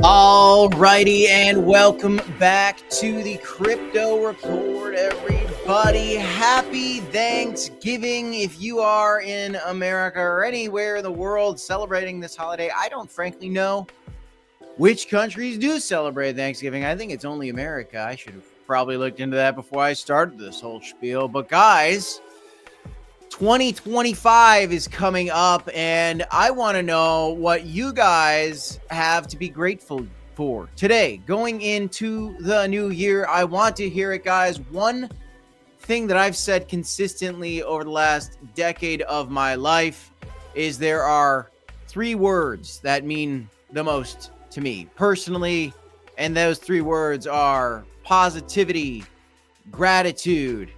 Alrighty, and welcome back to the Crypto Report, everybody. Happy Thanksgiving if you are in America or anywhere in the world celebrating this holiday. I don't frankly know which countries do celebrate Thanksgiving. I think it's only America. I should have probably looked into that before I started this whole spiel. But guys, 2025 is coming up, and I want to know what you guys have to be grateful for today. Going into the new year, I want to hear it, guys. One thing that I've said consistently over the last decade of my life is there are three words that mean the most to me personally, and those three words are positivity, gratitude,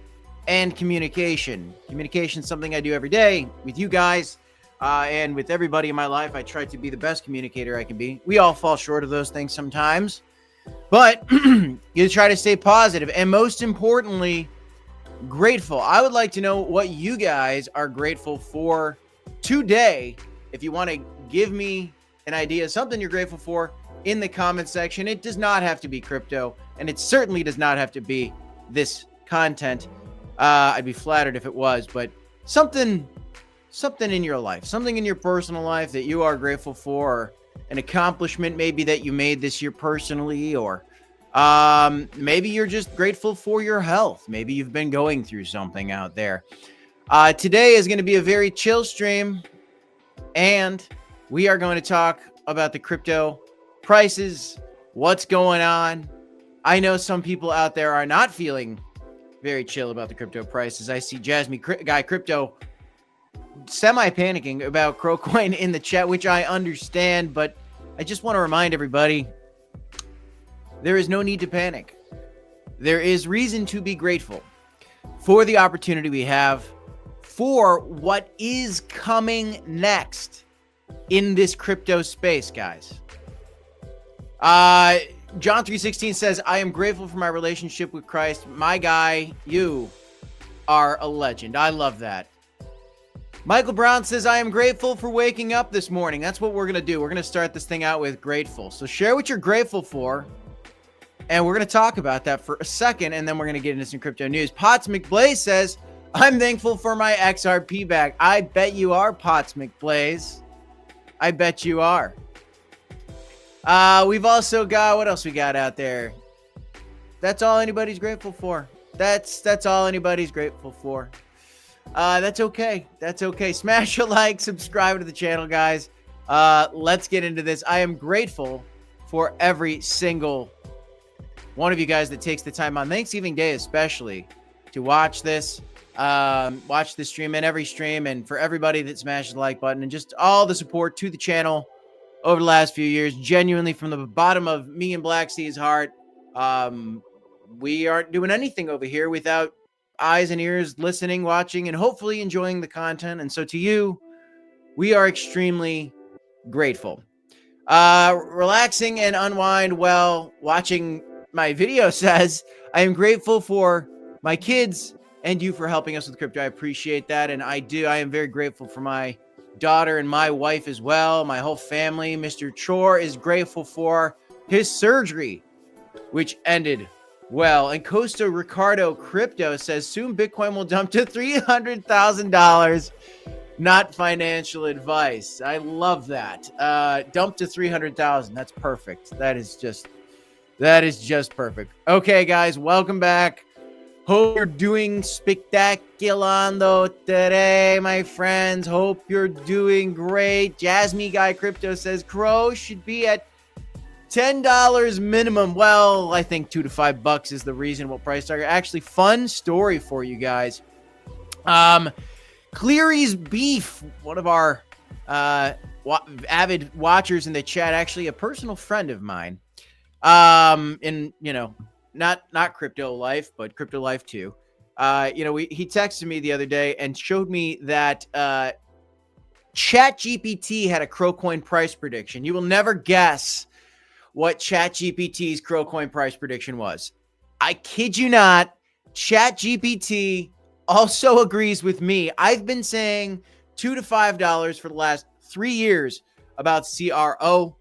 and communication. Communication is something I do every day with you guys and with everybody in my life. I try to be the best communicator I can be. We all fall short of those things sometimes, but you try to stay positive and, most importantly, grateful. I would like to know what you guys are grateful for today. If you want to give me an idea, something you're grateful for, in the comment section. It does not have to be crypto, and it certainly does not have to be this content. I'd be flattered if it was, but something in your life, something in your personal life that you are grateful for, or an accomplishment maybe that you made this year personally, or maybe you're just grateful for your health. Maybe you've been going through something out there. Today is going to be a very chill stream, and we are going to talk about the crypto prices, what's going on. I know some people out there are not feeling very chill about the crypto prices. I see Jasmine Guy Crypto semi-panicking about CRO in the chat, which I understand, but I just want to remind everybody, there is no need to panic. There is reason to be grateful for the opportunity we have, for what is coming next in this crypto space, guys. John 3:16 says, I am grateful for my relationship with Christ. My guy, you are a legend. I love that. Michael Brown says, I am grateful for waking up this morning. That's what we're going to do. We're going to start this thing out with grateful. So share what you're grateful for, and we're going to talk about that for a second, and then we're going to get into some crypto news. Potts McBlaze says, I'm thankful for my XRP back. I bet you are, Potts McBlaze. I bet you are. We've also got, what else we got out there? That's all anybody's grateful for. That's all anybody's grateful for. That's okay. That's okay. Smash a like, subscribe to the channel, guys. Let's get into this. I am grateful for every single one of you guys that takes the time on Thanksgiving Day, especially, to watch this stream and every stream, and for everybody that smashes the like button and just all the support to the channel over the last few years. Genuinely, from the bottom of me and Black C's heart, we aren't doing anything over here without eyes and ears listening, watching, and hopefully enjoying the content. And so to you, we are extremely grateful. Relaxing and unwind while watching my video says, I am grateful for my kids and you for helping us with crypto. I appreciate that. And I am very grateful for my daughter and my wife as well, my whole family. Mr. Chor is grateful for his surgery, which ended well. And Costa Ricardo Crypto says, soon Bitcoin will dump to $300,000. Not financial advice. I love that. Dump to 300,000. That's perfect. That is just perfect. Okay, guys, welcome back. Hope you're doing spectaculando today, my friends. Hope you're doing great. Jasmine Guy Crypto says CRO should be at $10 minimum. Well, I think $2 to $5 is the reasonable price target. Actually, fun story for you guys. Cleary's Beef, one of our avid watchers in the chat, actually a personal friend of mine. Not crypto life, but crypto life too. He texted me the other day and showed me that ChatGPT had a CRO price prediction. You will never guess what ChatGPT's CRO price prediction was. I kid you not. ChatGPT also agrees with me. I've been saying $2 to $5 for the last 3 years about CRO.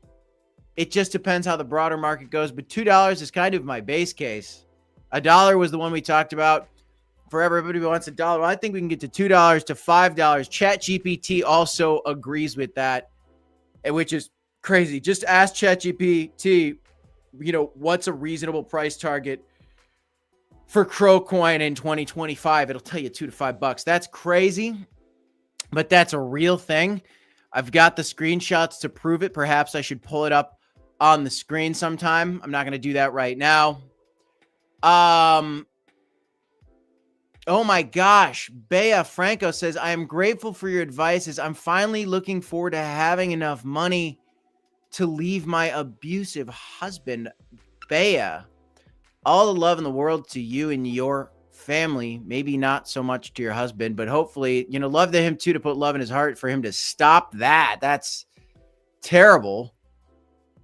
It just depends how the broader market goes. But $2 is kind of my base case. $1 was the one we talked about. For everybody who wants $1, well, I think we can get to $2 to $5. ChatGPT also agrees with that, which is crazy. Just ask ChatGPT, what's a reasonable price target for CRO coin in 2025? It'll tell you $2 to $5. That's crazy, but that's a real thing. I've got the screenshots to prove it. Perhaps I should pull it up on the screen sometime. I'm not going to do that right now. Oh my gosh. Bea Franco says, I am grateful for your advices. I'm finally looking forward to having enough money to leave my abusive husband. Bea, all the love in the world to you and your family. Maybe not so much to your husband, but hopefully, love to him too, to put love in his heart for him to stop that. That's terrible.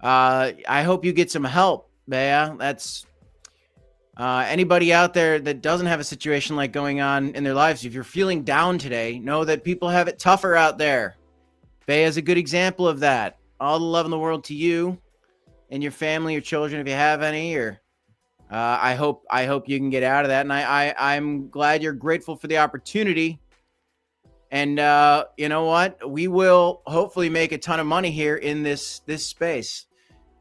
I hope you get some help, Bea. That's anybody out there that doesn't have a situation like going on in their lives. If you're feeling down today, know that people have it tougher out there. Bea is a good example of that. All the love in the world to you and your family, your children, if you have any, or I hope you can get out of that. And I'm glad you're grateful for the opportunity. And you know what? We will hopefully make a ton of money here in this space.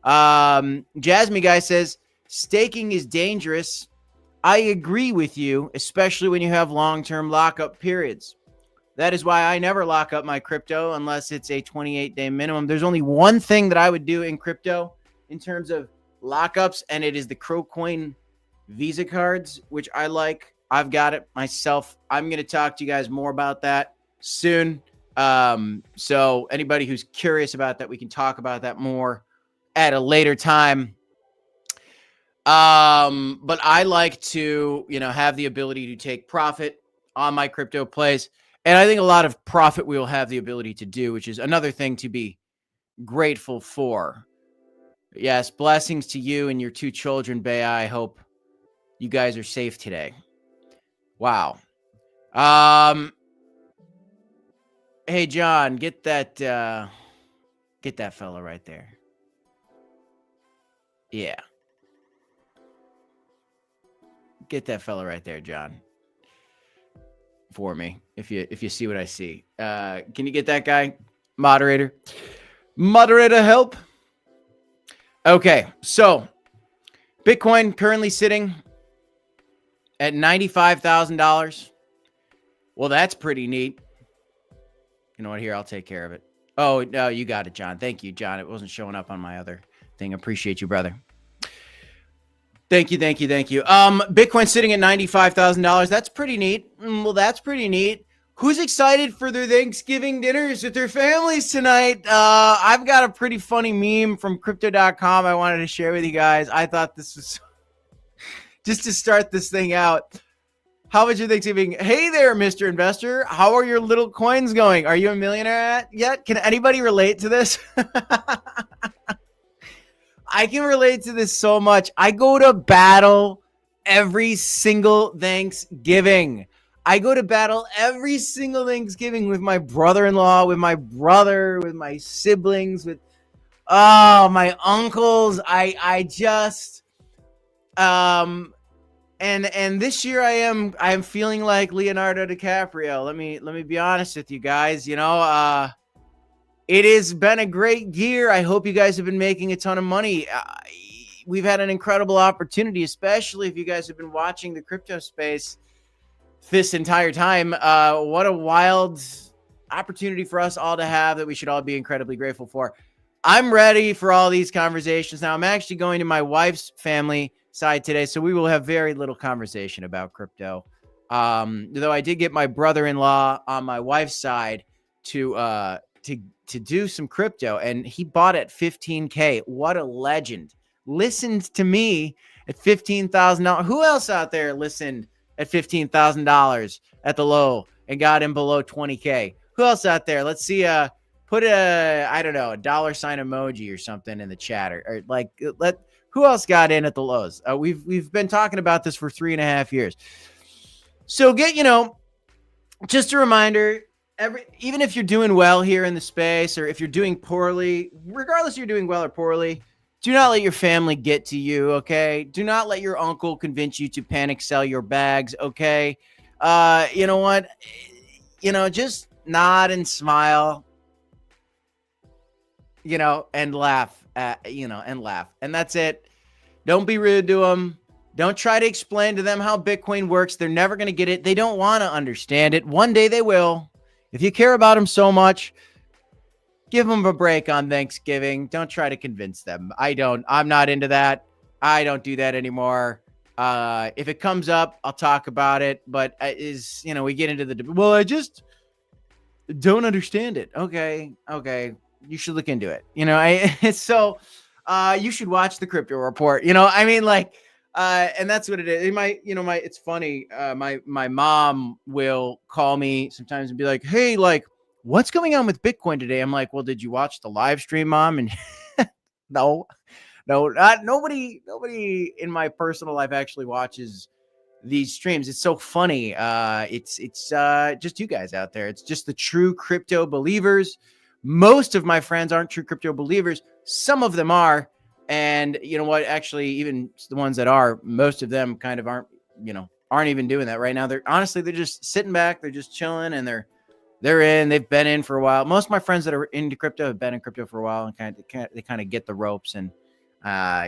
Jasmine guy says, staking is dangerous. I agree with you, especially when you have long-term lockup periods. That is why I never lock up my crypto unless it's a 28-day minimum. There's only one thing that I would do in crypto in terms of lockups, and it is the CRO coin Visa cards, which I like. I've got it myself. I'm going to talk to you guys more about that soon. So anybody who's curious about that, we can talk about that more at a later time. But I like to, have the ability to take profit on my crypto plays. And I think a lot of profit we will have the ability to do, which is another thing to be grateful for. Yes, blessings to you and your 2 children, Bea. I hope you guys are safe today. Wow. Hey, John, get that fella right there. Yeah. Get that fella right there, John, for me. If you see what I see, can you get that guy? Moderator help. Okay. So Bitcoin currently sitting at $95,000. Well, that's pretty neat. You know what? Here, I'll take care of it. Oh, no, you got it, John. Thank you, John. It wasn't showing up on my other thing. Appreciate you, brother. Thank you. Bitcoin sitting at $95,000. That's pretty neat. Well, that's pretty neat. Who's excited for their Thanksgiving dinners with their families tonight? I've got a pretty funny meme from crypto.com I wanted to share with you guys. I thought this was just to start this thing out. How was your Thanksgiving? Hey there, Mr. Investor. How are your little coins going? Are you a millionaire yet? Can anybody relate to this? I can relate to this so much. I go to battle every single Thanksgiving. I go to battle every single Thanksgiving with my brother-in-law, with my brother, with my siblings, with my uncles. I just and this year I'm feeling like Leonardo DiCaprio. Let me be honest with you guys. It has been a great year. I hope you guys have been making a ton of money. We've had an incredible opportunity, especially if you guys have been watching the crypto space this entire time. What a wild opportunity for us all to have that we should all be incredibly grateful for. I'm ready for all these conversations. Now, I'm actually going to my wife's family side today, so we will have very little conversation about crypto. Though I did get my brother-in-law on my wife's side to do some crypto, and he bought at $15K. What a legend. Listened to me at $15,000. Who else out there listened at $15,000 at the low and got him below 20K? Who else out there? Let's see. Put a dollar sign emoji or something in the chat, or who else got in at the lows? We've been talking about this for 3.5 years. So just a reminder, even if you're doing well here in the space, or if you're doing poorly, regardless if you're doing well or poorly, do not let your family get to you, okay? Do not let your uncle convince you to panic sell your bags, okay? You know what? Just nod and smile, and laugh, and laugh. And that's it. Don't be rude to them. Don't try to explain to them how Bitcoin works. They're never going to get it. They don't want to understand it. One day they will. If you care about them so much, give them a break on Thanksgiving. Don't try to convince them. I'm not into that. I don't do that anymore. If it comes up, I'll talk about it. But we get into the, well, I just don't understand it. Okay. You should look into it. You should watch the crypto report. And that's what it is. It's funny. My mom will call me sometimes and be like, "Hey, like, what's going on with Bitcoin today?" I'm like, "Well, did you watch the live stream, Mom?" And no, nobody in my personal life actually watches these streams. It's so funny. It's just you guys out there. It's just the true crypto believers. Most of my friends aren't true crypto believers. Some of them are. And you know what? Actually, even the ones that are, most of them kind of aren't even doing that right now. They're just sitting back. They're just chilling, and they've been in for a while. Most of my friends that are into crypto have been in crypto for a while, and they kind of get the ropes. And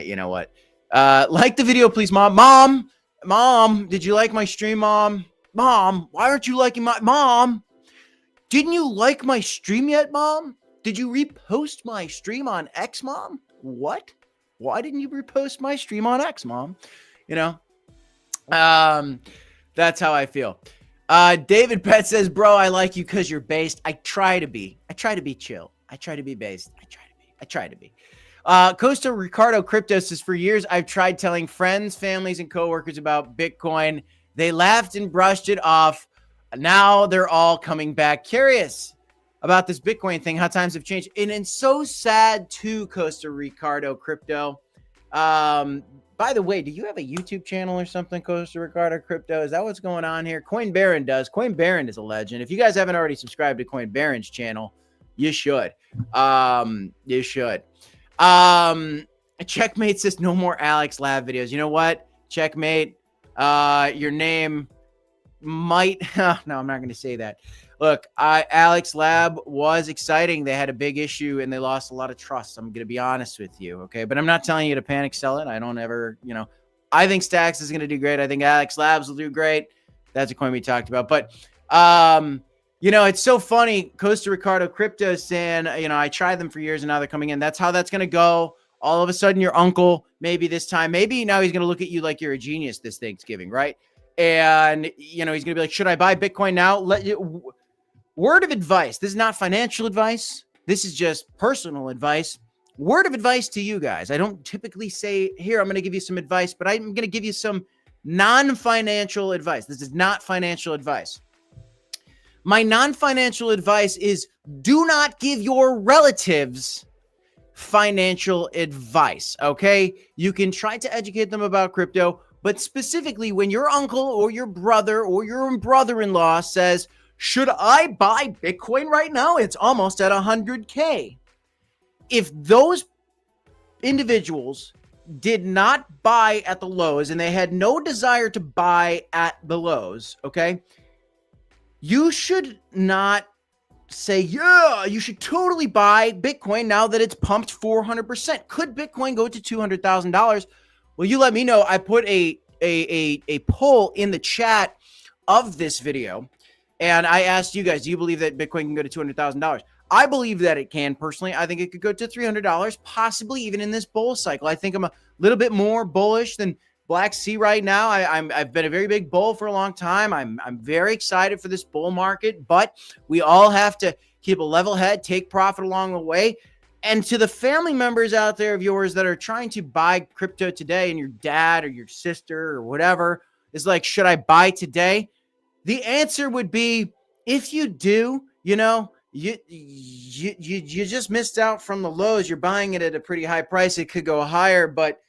you know what? Like the video, please, Mom. Mom, did you like my stream, Mom? Mom, why aren't you liking my Mom? Didn't you like my stream yet, Mom? Did you repost my stream on X, Mom? What? Why didn't you repost my stream on X, Mom? That's how I feel. David Pett says, "Bro, I like you because you're based." I try to be chill. I try to be based. I try to be. Costa Ricardo Crypto says, "For years, I've tried telling friends, families, and coworkers about Bitcoin. They laughed and brushed it off. Now they're all coming back curious about this Bitcoin thing, how times have changed." And it's so sad too, Costa Ricardo Crypto. By the way, do you have a YouTube channel or something, Costa Ricardo Crypto? Is that what's going on here? Coin Baron does. Coin Baron is a legend. If you guys haven't already subscribed to Coin Baron's channel, you should. Checkmate says, "No more Alex Lab videos." You know what, Checkmate? Your name might no, I'm not going to say that. Look, Alex Lab was exciting. They had a big issue and they lost a lot of trust. I'm going to be honest with you. Okay. But I'm not telling you to panic sell it. I don't ever, I think Stacks is going to do great. I think Alex Labs will do great. That's a coin we talked about. But, it's so funny. Costa Ricardo Crypto saying, I tried them for years and now they're coming in. That's how that's going to go. All of a sudden your uncle, maybe this time, maybe now he's going to look at you like you're a genius this Thanksgiving, right? And, he's going to be like, "Should I buy Bitcoin now?" Word of advice. This is not financial advice. This is just personal advice. Word of advice to you guys. I don't typically say, "Here, I'm going to give you some advice," but I'm going to give you some non-financial advice. This is not financial advice. My non-financial advice is, do not give your relatives financial advice, okay? You can try to educate them about crypto, but specifically when your uncle or your brother or your brother-in-law says, "Should I buy Bitcoin right now? It's almost at 100K. If those individuals did not buy at the lows and they had no desire to buy at the lows, okay, you should not say, "Yeah, you should totally buy Bitcoin now that it's pumped 400%. Could Bitcoin go to $200,000? Well, you let me know. I put a poll in the chat of this video. And I asked you guys, do you believe that Bitcoin can go to $200,000? I believe that it can personally. I think it could go to $300, possibly even in this bull cycle. I think I'm a little bit more bullish than Black Sea right now. I've been a very big bull for a long time. I'm very excited for this bull market, but we all have to keep a level head, take profit along the way. And to the family members out there of yours that are trying to buy crypto today, and your dad or your sister or whatever is like, "Should I buy today?" The answer would be, if you do, you just missed out from the lows. You're buying it at a pretty high price. It could go higher, but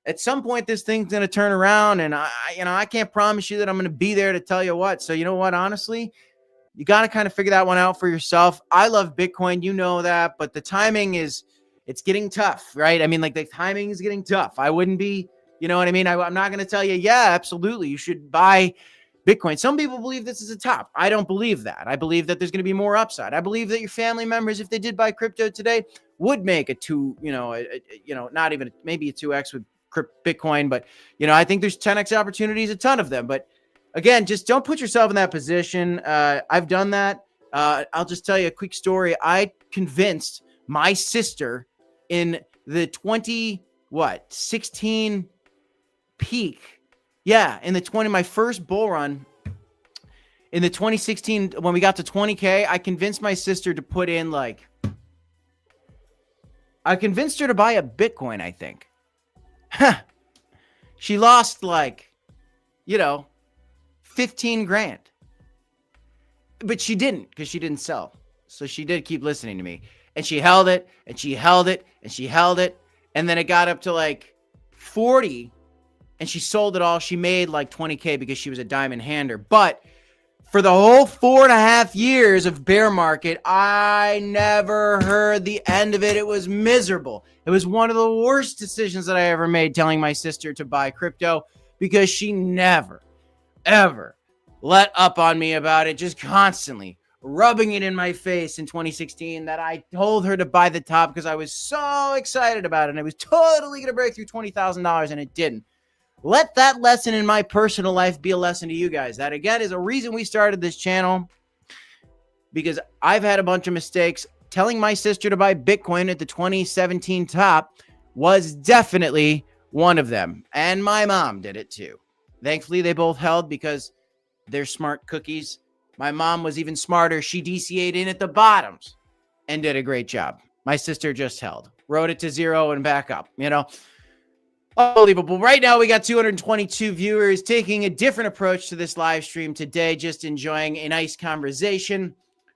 at some point this thing's going to turn around, and I can't promise you that I'm going to be there to tell you what. So you know what, honestly, You got to kind of figure that one out for yourself. I love Bitcoin, you know that, but the timing it's getting tough, right? I mean, like the timing is getting tough. I wouldn't be, you know what I mean? I'm not going to tell you, yeah, absolutely, you should buy Bitcoin. Some people believe this is a top. I don't believe that. I believe that there's going to be more upside. I believe that your family members, if they did buy crypto today, would make a two, not even maybe a 2x with Bitcoin, but I think there's 10x opportunities, a ton of them. But again, just don't put yourself in that position. I've done that. I'll just tell you a quick story. I convinced my sister in the 16 peak. Yeah, in my first bull run in the 2016, when we got to 20K, I convinced my sister to put in I convinced her to buy a Bitcoin, I think. She lost 15 grand. But she didn't, because she didn't sell. So she did keep listening to me. And she held it, and she held it, and she held it. And then it got up to 40. And she sold it all. She made 20K because she was a diamond hander. But for the whole 4.5 years of bear market, I never heard the end of it. It was miserable. It was one of the worst decisions that I ever made, telling my sister to buy crypto, because she never, ever let up on me about it, just constantly rubbing it in my face in 2016 that I told her to buy the top because I was so excited about it. And it was totally going to break through $20,000, and it didn't. Let that lesson in my personal life be a lesson to you guys. That, again, is a reason we started this channel, because I've had a bunch of mistakes. Telling my sister to buy Bitcoin at the 2017 top was definitely one of them. And my mom did it too. Thankfully, they both held because they're smart cookies. My mom was even smarter. She DCA'd in at the bottoms and did a great job. My sister just held, rode it to zero and back up, Unbelievable. Right now, we got 222 viewers, taking a different approach to this live stream today, just enjoying a nice conversation.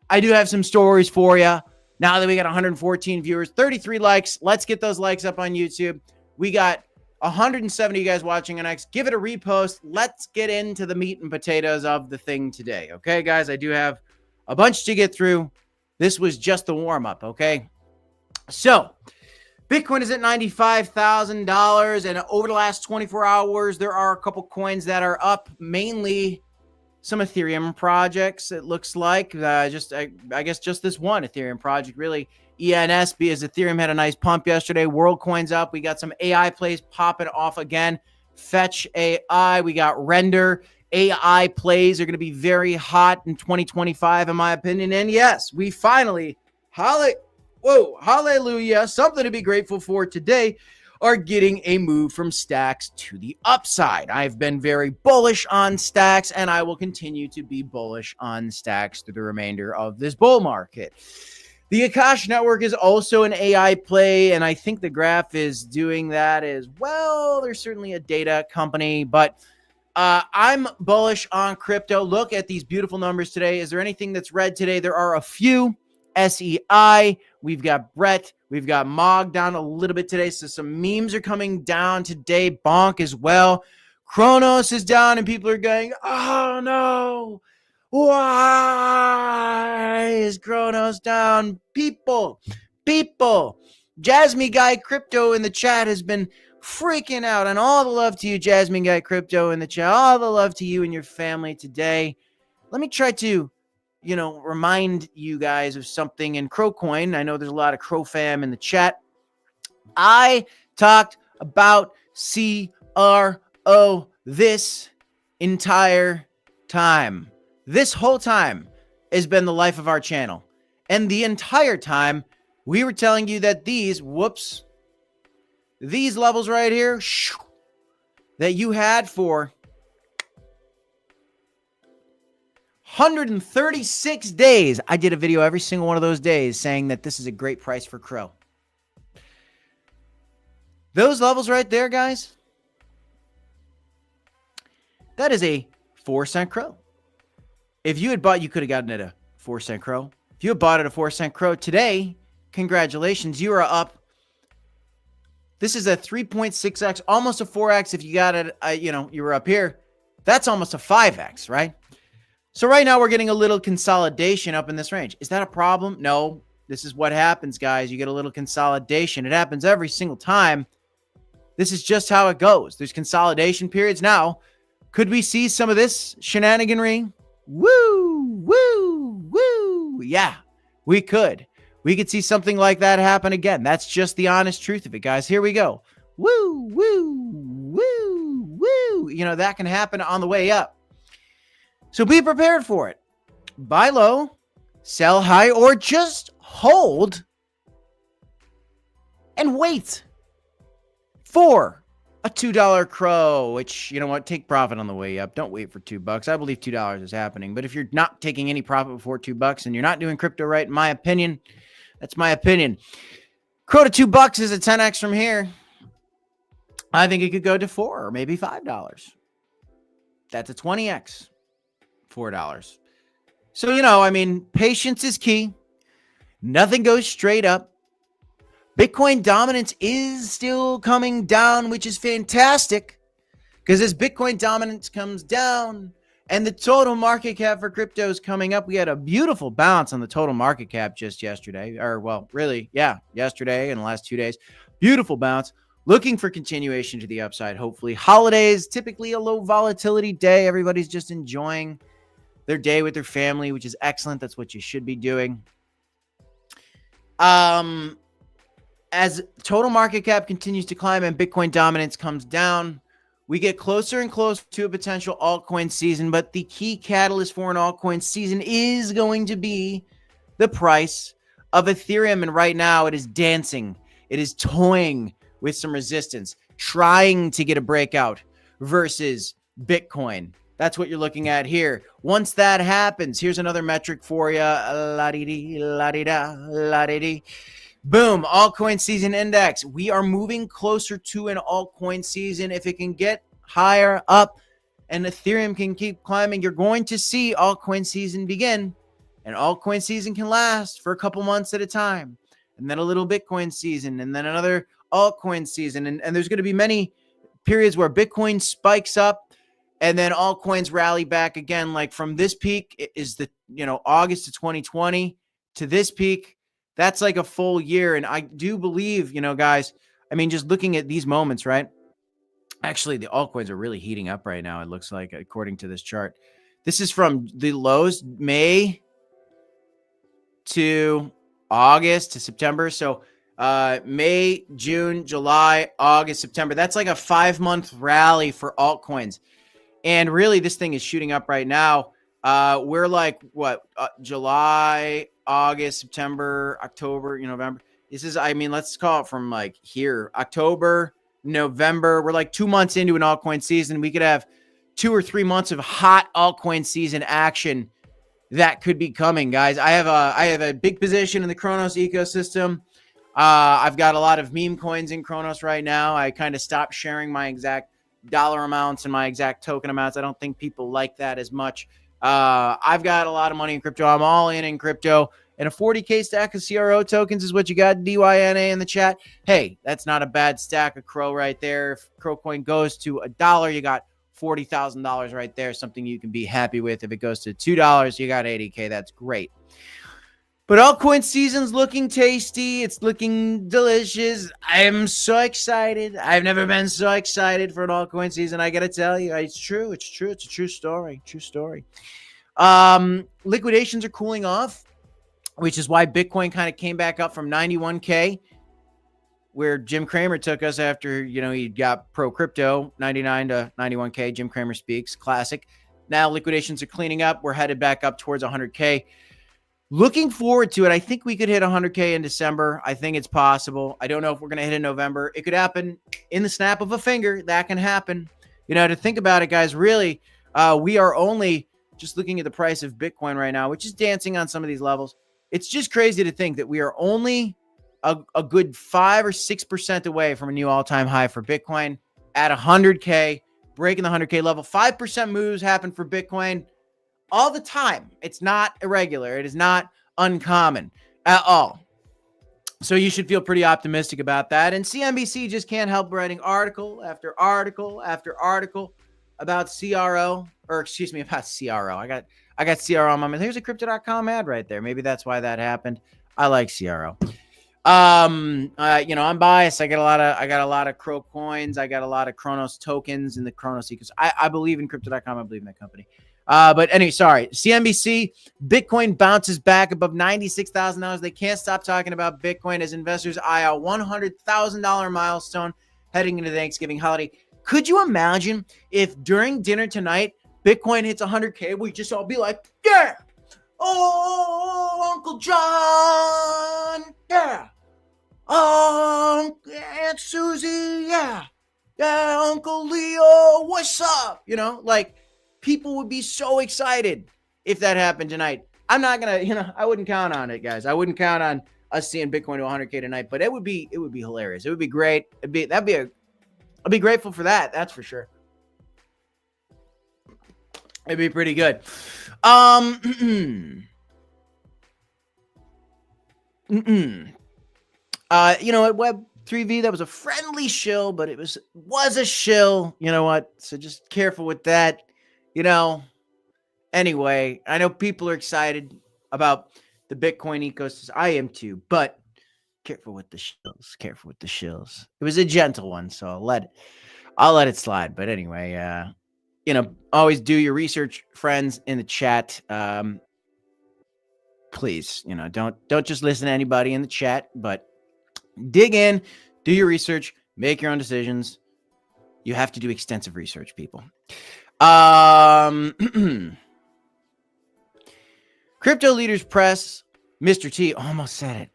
I do have some stories for you. Now that we got 114 viewers, 33 likes, let's get those likes up on YouTube. We got 170 guys watching on X. Give it a repost. Let's get into the meat and potatoes of the thing today. Okay, guys, I do have a bunch to get through. This was just the warm-up, okay? So, Bitcoin is at $95,000, and over the last 24 hours, there are a couple coins that are up, mainly some Ethereum projects. It looks like I guess just this one Ethereum project, really. ENSB, as Ethereum had a nice pump yesterday. WorldCoin's up. We got some AI plays popping off again. Fetch AI. We got Render. AI plays are going to be very hot in 2025, in my opinion. And yes, we finally, hallelujah, something to be grateful for today, are getting a move from Stacks to the upside. I've been very bullish on Stacks, and I will continue to be bullish on Stacks through the remainder of this bull market. The Akash network is also an AI play, and I think the graph is doing that as well. There's certainly a data company, but I'm bullish on crypto. Look at these beautiful numbers today. Is there anything that's red today? There are a few. SEI, we've got Brett, we've got Mog down a little bit today, so some memes are coming down today. Bonk as well. Cronos is down, and people are going, oh no, why is Cronos down? People, Jasmine Guy Crypto in the chat has been freaking out, and all the love to you, Jasmine Guy Crypto in the chat. All the love to you and your family today. Let me try to remind you guys of something in CROcoin. I know there's a lot of Crow fam in the chat. I talked about CRO this entire time. This whole time has been the life of our channel. And the entire time, we were telling you that these levels right here, that you had for 136 days. I did a video every single one of those days saying that this is a great price for Crow. Those levels right there, guys, that is a 4-cent Crow. If you had bought, you could have gotten it a 4-cent Crow. If you had bought it a 4-cent Crow today, congratulations, you are up. This is a 3.6x, almost a 4x. If you got it, you were up here. That's almost a 5x, right? So right now we're getting a little consolidation up in this range. Is that a problem? No. This is what happens, guys. You get a little consolidation. It happens every single time. This is just how it goes. There's consolidation periods. Now, could we see some of this shenaniganry? Woo, woo, woo. Yeah, we could. We could see something like that happen again. That's just the honest truth of it, guys. Here we go. Woo, woo, woo, woo. You know, that can happen on the way up. So be prepared for it. Buy low, sell high, or just hold and wait for a $2 CRO, which, you know what, take profit on the way up. Don't wait for $2. I believe $2 is happening. But if you're not taking any profit before $2 and you're not doing crypto right, in my opinion, that's my opinion. CRO to $2 is a 10x from here. I think it could go to $4 or maybe $5. That's a 20x. $4. So, you know, I mean, patience is key. Nothing goes straight up. Bitcoin dominance is still coming down, which is fantastic, because as Bitcoin dominance comes down and the total market cap for crypto is coming up, we had a beautiful bounce on the total market cap just yesterday, or well, really, yeah, yesterday and the last 2 days. Beautiful bounce. Looking for continuation to the upside, hopefully. Holidays, typically a low volatility day. Everybody's just enjoying their day with their family, which is excellent. That's what you should be doing. As total market cap continues to climb and Bitcoin dominance comes down, we get closer and closer to a potential altcoin season. But the key catalyst for an altcoin season is going to be the price of Ethereum. And right now it is dancing. It is toying with some resistance, trying to get a breakout versus Bitcoin. That's what you're looking at here. Once that happens, here's another metric for you. La-dee-dee, la-dee-da, la-dee-dee. Boom, altcoin season index. We are moving closer to an altcoin season. If it can get higher up and Ethereum can keep climbing, you're going to see altcoin season begin. And altcoin season can last for a couple months at a time. And then a little Bitcoin season, and then another altcoin season. And there's going to be many periods where Bitcoin spikes up and then altcoins rally back again. Like from this peak is the, you know, August of 2020 to this peak. That's like a full year. And I do believe, you know, guys, I mean, just looking at these moments, right? Actually, the altcoins are really heating up right now. It looks like, according to this chart. This is from the lows, May to August to September. So May, June, July, August, September. That's like a 5-month rally for altcoins. And really, this thing is shooting up right now. We're like, what, July, August, September, October, November. This is, I mean, let's call it from like here, October, November. We're like 2 months into an altcoin season. We could have 2 or 3 months of hot altcoin season action that could be coming, guys. I have a big position in the Cronos ecosystem. I've got a lot of meme coins in Cronos right now. I kind of stopped sharing my exact dollar amounts and my exact token amounts. I don't think people like that as much. I've got a lot of money in crypto. I'm all in crypto. And a 40K stack of CRO tokens is what you got, DYNA in the chat. Hey, that's not a bad stack of CRO right there. If CRO coin goes to $1, you got $40,000 right there, something you can be happy with. If it goes to $2, you got 80K. That's great. But altcoin season's looking tasty. It's looking delicious. I am so excited. I've never been so excited for an altcoin season. I got to tell you, it's true. It's true. It's a true story. True story. Liquidations are cooling off, which is why Bitcoin kind of came back up from 91K, where Jim Cramer took us after, he got pro crypto, 99 to 91K. Jim Cramer speaks, classic. Now liquidations are cleaning up. We're headed back up towards 100K. Looking forward to it. I think we could hit 100K in December. I think it's possible. I don't know if we're going to hit in November. It could happen in the snap of a finger. That can happen. To think about it, guys, really, we are only just looking at the price of Bitcoin right now, which is dancing on some of these levels. It's just crazy to think that we are only a good 5 or 6% away from a new all-time high for Bitcoin at 100K, breaking the 100K level. 5% moves happen for Bitcoin all the time. It's not irregular. It is not uncommon at all. So you should feel pretty optimistic about that. And CNBC just can't help writing article after article after article about CRO, or excuse me, about CRO. I got CRO on my mind. Here's a crypto.com ad right there. Maybe that's why that happened. I like CRO. I'm biased. I got a lot of CRO coins. I got a lot of Cronos tokens in the Cronos ecosystem. I believe in crypto.com. I believe in that company. But anyway, sorry. CNBC, Bitcoin bounces back above $96,000. They can't stop talking about Bitcoin as investors eye a $100,000 milestone heading into the Thanksgiving holiday. Could you imagine if during dinner tonight, Bitcoin hits 100K, we just all be like, yeah, oh, Uncle John, yeah, Aunt Susie, yeah, Uncle Leo, what's up? Like, people would be so excited if that happened tonight. I'm not gonna, I wouldn't count on it, guys. I wouldn't count on us seeing Bitcoin to 100K tonight, but it would be hilarious. It would be great. I'd be grateful for that. That's for sure. It'd be pretty good. At Web3V, that was a friendly shill, but it was a shill. You know what? So just careful with that. Anyway, I know people are excited about the Bitcoin ecosystem. I am too, but careful with the shills. Careful with the shills. It was a gentle one, so I'll let it slide. But anyway, always do your research, friends in the chat. Please, don't just listen to anybody in the chat, but dig in, do your research, make your own decisions. You have to do extensive research, people. Crypto Leaders Press, Mr. T almost said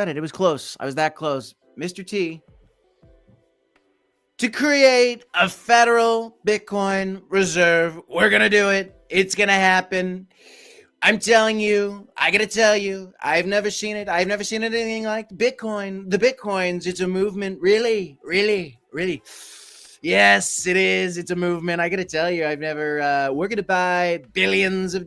it. It was close. I was that close. Mr. T to create a federal Bitcoin reserve. We're going to do it. It's going to happen. I'm telling you, I got to tell you, I've never seen it. I've never seen anything like Bitcoin. The Bitcoins, it's a movement. Really, really, really. Yes, it is. It's a movement. I got to tell you, we're going to buy billions and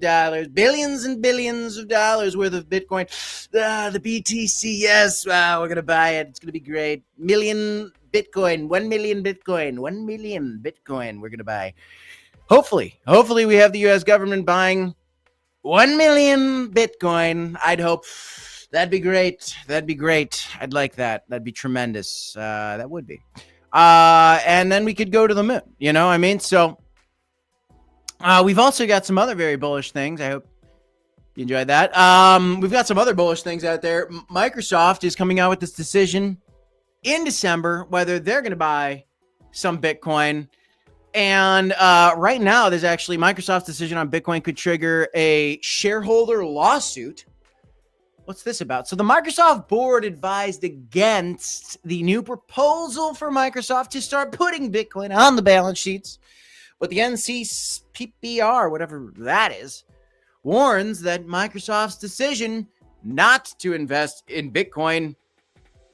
billions of dollars worth of Bitcoin. The BTC, yes. Wow, we're going to buy it. It's going to be great. 1 million Bitcoin. We're going to buy. Hopefully we have the U.S. government buying 1 million Bitcoin. I'd hope. That'd be great. I'd like that. That'd be tremendous. That would be. And then we could go to the moon, So we've also got some other very bullish things. I hope you enjoyed that. We've got some other bullish things out there. Microsoft is coming out with this decision in December, whether they're going to buy some Bitcoin. And right now, there's actually Microsoft's decision on Bitcoin could trigger a shareholder lawsuit. What's this about? So the Microsoft board advised against the new proposal for Microsoft to start putting Bitcoin on the balance sheets. But the NCPR, whatever that is, warns that Microsoft's decision not to invest in Bitcoin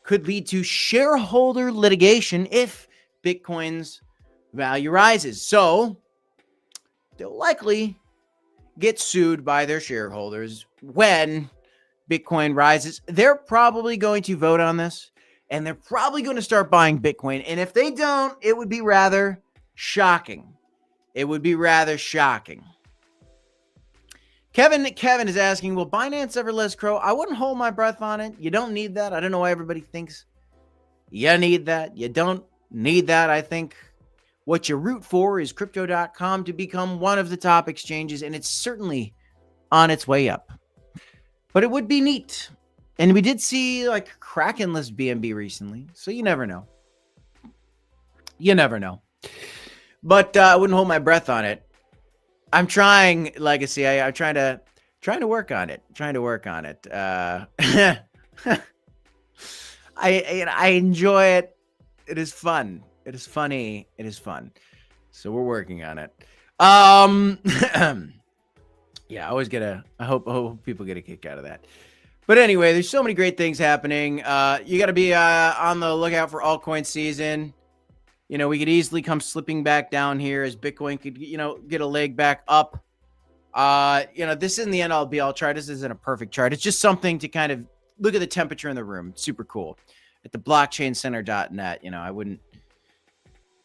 could lead to shareholder litigation if Bitcoin's value rises. So they'll likely get sued by their shareholders when Bitcoin rises. They're probably going to vote on this, and they're probably going to start buying Bitcoin. And if they don't, it would be rather shocking. Kevin is asking, will Binance ever list CRO? I wouldn't hold my breath on it. You don't need that. I don't know why everybody thinks you need that. You don't need that. I think what you root for is crypto.com to become one of the top exchanges, and it's certainly on its way up. But it would be neat. And we did see Kraken list BNB recently. So you never know. But I wouldn't hold my breath on it. I'm trying, Legacy. I'm trying to work on it. I enjoy it. It is fun. It is funny. It is fun. So we're working on it. Yeah, I hope people get a kick out of that. But anyway, there's so many great things happening. You got to be on the lookout for altcoin season. We could easily come slipping back down here as Bitcoin could, get a leg back up. This isn't the end all be all chart. This isn't a perfect chart. It's just something to kind of look at the temperature in the room. It's super cool. At the blockchaincenter.net, I wouldn't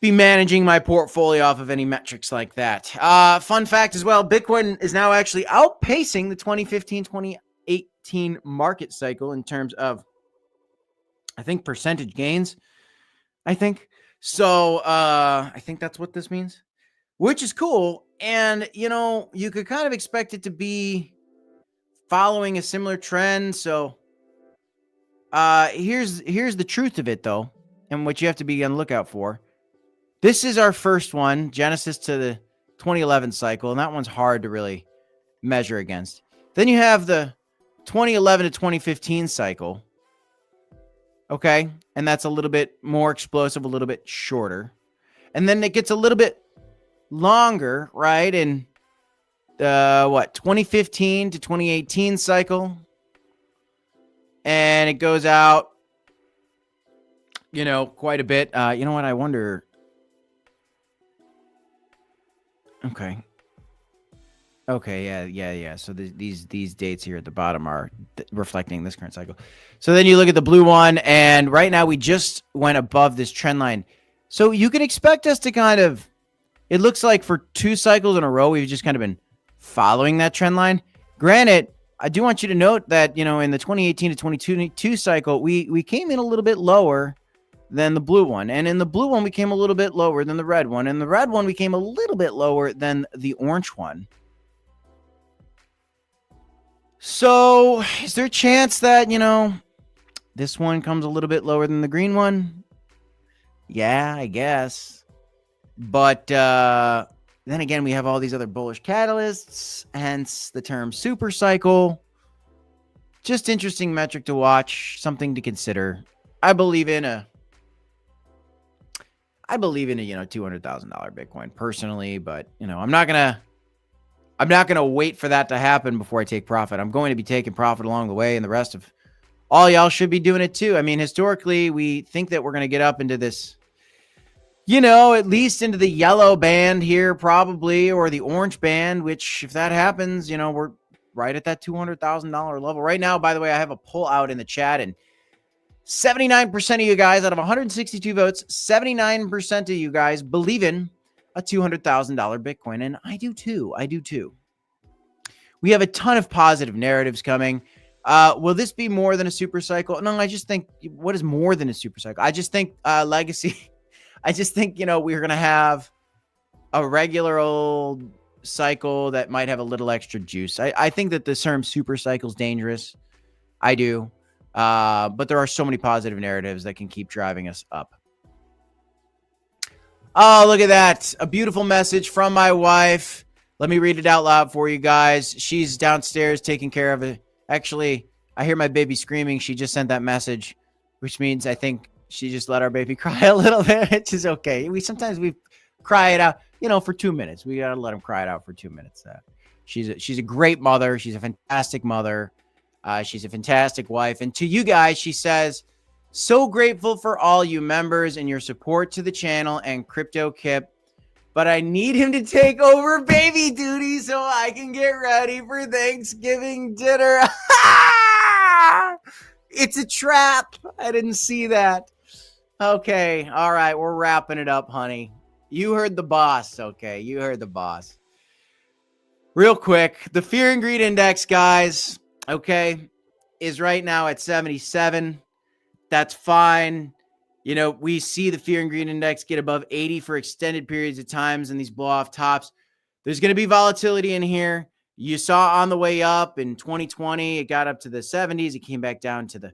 be managing my portfolio off of any metrics like that. Fun fact as well, Bitcoin is now actually outpacing the 2015-2018 market cycle in terms of, I think, percentage gains. I think. So I think that's what this means, which is cool. And, you know, you could kind of expect it to be following a similar trend. So here's the truth of it, though, and what you have to be on the lookout for. This is our first one, Genesis to the 2011 cycle, and that one's hard to really measure against. Then you have the 2011 to 2015 cycle. Okay, and that's a little bit more explosive, a little bit shorter. And then it gets a little bit longer, right? In the 2015 to 2018 cycle. And it goes out, you know, quite a bit. You know what? I wonder. Okay, yeah. So these dates here at the bottom are reflecting this current cycle. So then you look at the blue one, and right now we just went above this trend line. So you can expect us to kind of, it looks like for 2 cycles in a row, we've just kind of been following that trend line. Granted, I do want you to note that, you know, in the 2018 to 2022 cycle, we came in a little bit lower than the blue one. And in the blue one, we came a little bit lower than the red one. And the red one, we came a little bit lower than the orange one. So is there a chance that, you know, this one comes a little bit lower than the green one? Yeah, I guess. But then again, we have all these other bullish catalysts, hence the term super cycle. Just interesting metric to watch, something to consider. I believe in a $200,000 Bitcoin personally, but you know, I'm not gonna wait for that to happen before I take profit. I'm going to be taking profit along the way, and the rest of all y'all should be doing it too. I mean, historically, we think that we're going to get up into this, you know, at least into the yellow band here, probably, or the orange band, which if that happens, you know, we're right at that $200,000 level. Right now, by the way, I have a poll out in the chat, and 79% of you guys out of 162 votes, 79% of you guys believe in a $200,000 Bitcoin. And I do too. We have a ton of positive narratives coming. Will this be more than a super cycle? No, I just think, what is more than a super cycle? I just think legacy. I just think, you know, we're going to have a regular old cycle that might have a little extra juice. I think that the term super cycle is dangerous. I do. But there are so many positive narratives that can keep driving us up. Oh, look at that. A beautiful message from my wife. Let me read it out loud for you guys. She's downstairs taking care of it. Actually, I hear my baby screaming. She just sent that message, which means I think she just let our baby cry a little bit, which is okay. Sometimes we cry it out, you know, for 2 minutes. We got to let him cry it out for 2 minutes. She's a great mother. She's a fantastic mother. She's a fantastic wife. And to you guys, she says, so grateful for all you members and your support to the channel and Crypto Kip, but I need him to take over baby duty so I can get ready for Thanksgiving dinner. It's a trap. I didn't see that. Okay. All right. We're wrapping it up, honey. You heard the boss. Okay. You heard the boss. Real quick, the Fear and Greed Index, guys, okay, is right now at 77. That's fine. You know, we see the Fear and Greed Index get above 80 for extended periods of times in these blow off tops. There's going to be volatility in here. You saw on the way up in 2020, it got up to the 70s. It came back down to the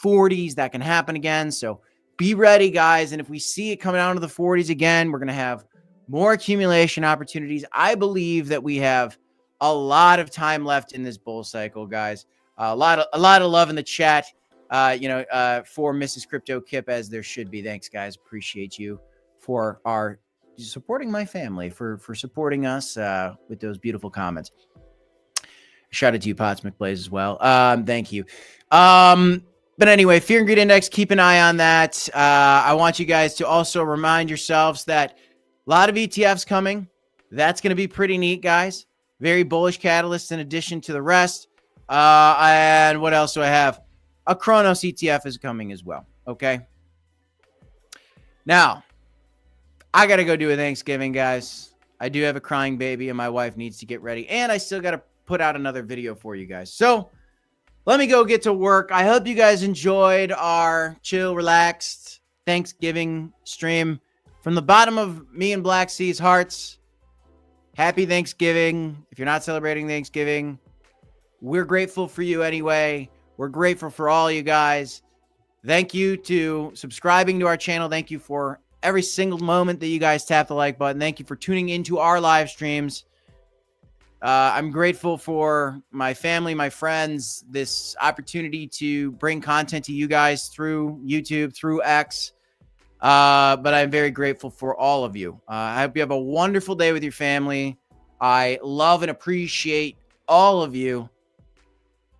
40s. That can happen again. So be ready, guys. And if we see it coming down to the 40s again, we're going to have more accumulation opportunities. I believe that we have a lot of time left in this bull cycle, guys. A lot of love in the chat, for Mrs. Crypto Kip, as there should be. Thanks, guys. Appreciate you for supporting my family, for supporting us with those beautiful comments. Shout out to you, Potts McBlaze, as well. Thank you. But anyway, Fear and Greed Index, keep an eye on that. I want you guys to also remind yourselves that a lot of ETFs coming. That's going to be pretty neat, guys. Very bullish catalyst in addition to the rest. And what else do I have? A Cronos ETF is coming as well. Okay. Now, I got to go do a Thanksgiving, guys. I do have a crying baby and my wife needs to get ready. And I still got to put out another video for you guys. So let me go get to work. I hope you guys enjoyed our chill, relaxed Thanksgiving stream. From the bottom of me and Black C's hearts, happy Thanksgiving. If you're not celebrating Thanksgiving, we're grateful for you anyway. We're grateful for all you guys. Thank you to subscribing to our channel. Thank you for every single moment that you guys tap the like button. Thank you for tuning into our live streams. I'm grateful for my family, my friends, this opportunity to bring content to you guys through YouTube, through X. But I'm very grateful for all of you. I hope you have a wonderful day with your family. I love and appreciate all of you.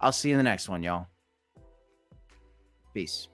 I'll see you in the next one, y'all. Peace.